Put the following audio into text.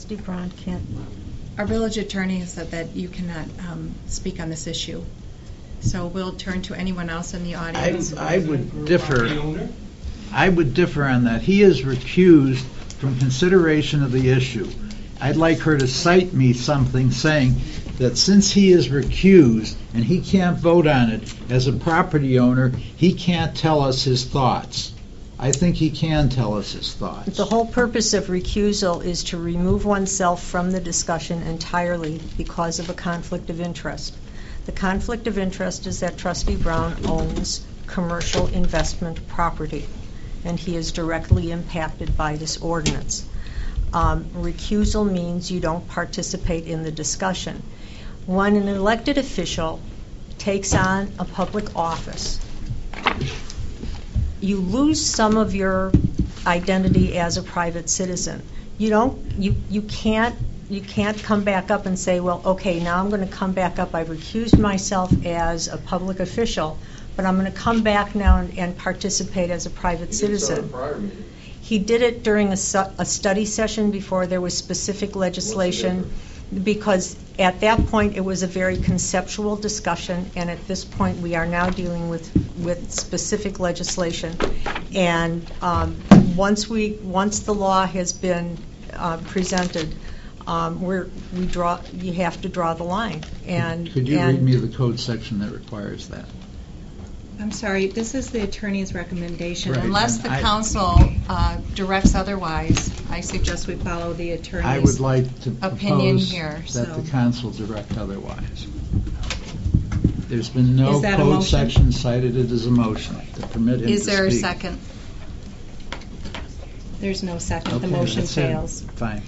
Trustee Brown can't. Our village attorney has said that you cannot speak on this issue. So we'll turn to anyone else in the audience. I would differ. I would differ on that. He is recused from consideration of the issue. I'd like her to cite me something saying that since he is recused and he can't vote on it as a property owner, he can't tell us his thoughts. I think he can tell us his thoughts. The whole purpose of recusal is to remove oneself from the discussion entirely because of a conflict of interest. The conflict of interest is that Trustee Brown owns commercial investment property, and he is directly impacted by this ordinance. Recusal means you don't participate in the discussion. When an elected official takes on a public office, you lose some of your identity as a private citizen. You can't come back up and say, well, okay, now I'm going to come back up. I've recused myself as a public official, but I'm going to come back now and participate as a private citizen. He did it during a study session before there was specific legislation, because at that point it was a very conceptual discussion, and at this point we are now dealing with specific legislation. And once the law has been presented, you have to draw the line. And could you read me the code section that requires that? I'm sorry, this is the attorney's recommendation. Right. Unless the council directs otherwise, I suggest we follow the attorney's I would like to opinion propose here. that the council direct otherwise. There's been no code motion? Section cited it as a motion to permit him to speak. Is there a second? There's no second. Okay, the motion that's fails. Fine.